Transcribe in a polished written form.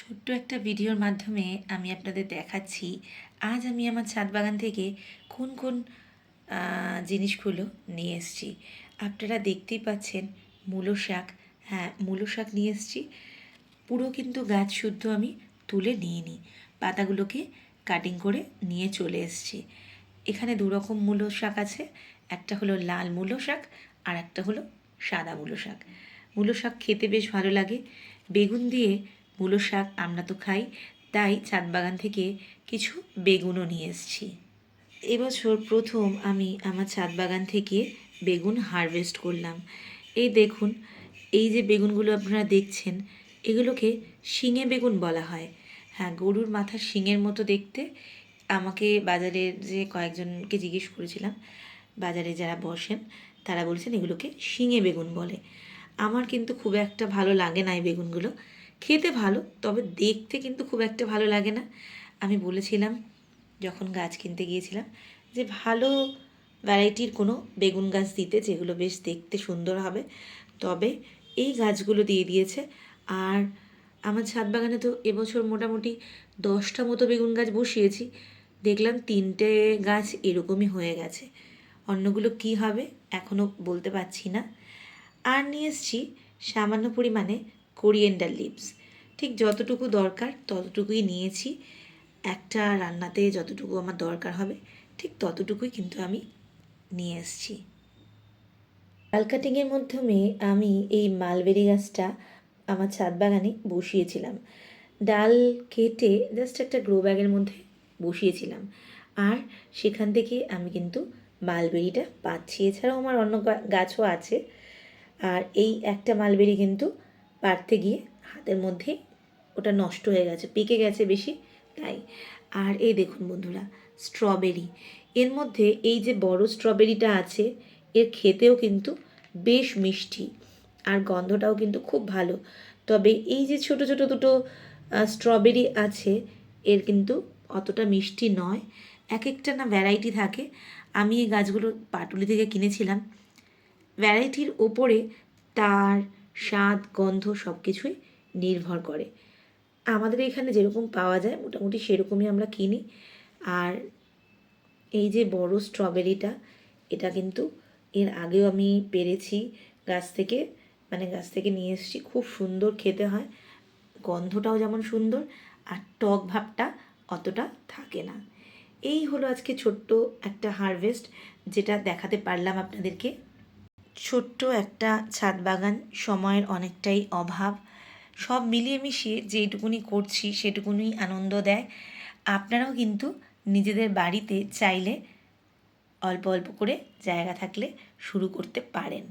ছোট্ট একটা ভিডিওর মাধ্যমে আমি আপনাদের দেখাচ্ছি আজ আমি আমার ছাদ বাগান থেকে কোন কোন জিনিসগুলো নিয়ে এসেছি। আপনারা দেখতেই পাচ্ছেন মূলো শাক। হ্যাঁ, মূলো শাক নিয়ে এসেছি। পুরো কিন্তু গাছ শুদ্ধ আমি তুলে নিইনি, পাতাগুলোকে কাটিং করে নিয়ে চলে এসেছি। এখানে দু রকম মূলো শাক আছে, একটা হলো লাল মূলো শাক আর একটা হলো সাদা মূলো শাক। মূলো শাক খেতে বেশ ভালো লাগে, বেগুন দিয়ে মূলো শাক আমরা তো খাই, তাই ছাদ বাগান থেকে কিছু বেগুনও নিয়ে এসেছি। এবছর প্রথম আমি আমার ছাদ বাগান থেকে বেগুন হারভেস্ট করলাম। এই দেখুন, এই যে বেগুনগুলো আপনারা দেখছেন, এগুলোকে শিঙে বেগুন বলা হয়। হ্যাঁ, গরুর মাথার শিঙের মতো দেখতে। আমাকে বাজারের যে কয়েকজনকে জিজ্ঞেস করেছিলাম, বাজারে যারা বসেন তারা বলছেন এগুলোকে শিঙে বেগুন বলে। আমার কিন্তু খুব একটা ভালো লাগে না এই বেগুনগুলো। খেতে ভালো, তবে দেখতে কিন্তু খুব একটা ভালো লাগে না। আমি বলেছিলাম যখন গাছ কিনতে গিয়েছিলাম যে ভালো ভ্যারাইটির কোনো বেগুন গাছ দিতে, যেগুলো বেশ দেখতে সুন্দর হবে। তবে এই গাছগুলো দিয়ে দিয়েছে। আর আমার ছাদ বাগানে তো এবছর মোটামুটি 10টা মতো বেগুন গাছ বসিয়েছি, দেখলাম 3টে গাছ এরকমই হয়ে গেছে। অন্যগুলো কি হবে এখনও বলতে পারছি না। আর নিয়ে এসেছি সামান্য পরিমাণে কোরিয়েন্ডার লিভস। ঠিক যতটুকু দরকার ততটুকুই নিয়েছি। একটা রান্নাতে যতটুকু আমার দরকার হবে ঠিক ততটুকুই কিন্তু আমি নিয়ে এসেছি। ডাল কাটিংয়ের মাধ্যমে আমি এই মালবেরি গাছটা আমার ছাদ বাগানে বসিয়েছিলাম। ডাল কেটে জাস্ট একটা গ্রো ব্যাগের মধ্যে বসিয়েছিলাম, আর সেখান থেকে আমি কিন্তু মালবেরিটা পাচ্ছি। এছাড়াও আমার অন্য গাছও আছে। আর এই একটা মালবেরি কিন্তু পাড়তে গিয়ে হাতের মধ্যে ওটা নষ্ট হয়ে গেছে, পেকে গেছে বেশি, তাই। আর এই দেখুন বন্ধুরা, স্ট্রবেরি। এর মধ্যে এই যে বড় স্ট্রবেরিটা আছে, এর খেতেও কিন্তু বেশ মিষ্টি, আর গন্ধটাও কিন্তু খুব ভালো। তবে এই যে ছোট ছোট দুটো স্ট্রবেরি আছে, এর কিন্তু অতটা মিষ্টি নয়। এক একটা না ভ্যারাইটি থাকে। আমি এই গাছগুলো পাটুলি থেকে কিনেছিলাম। ভ্যারাইটির ওপরে তার স্বাদ, গন্ধ সব কিছুই নির্ভর করে। আমাদের এখানে যেরকম পাওয়া যায় মোটামুটি সেরকমই আমরা কিনি। আর এই যে বড় স্ট্রবেরিটা, এটা কিন্তু এর আগেও আমি পেরেছি গাছ থেকে, মানে গাছ থেকে নিয়ে এসেছি। খুব সুন্দর খেতে হয়, গন্ধটাও যেমন সুন্দর, আর টক ভাবটা অতটা থাকে না। এই হলো আজকে ছোট্ট একটা হারভেস্ট, যেটা দেখাতে পারলাম আপনাদেরকে। ছোট্ট একটা ছাদ বাগান, সময়ের অনেকটাই অভাব, সব মিলিয়ে মিশিয়ে যেটুকুনি করছি সেটুকুনি আনন্দ দেয়। আপনারাও কিন্তু নিজেদের বাড়িতে চাইলে অল্প অল্প করে জায়গা থাকলে শুরু করতে পারেন।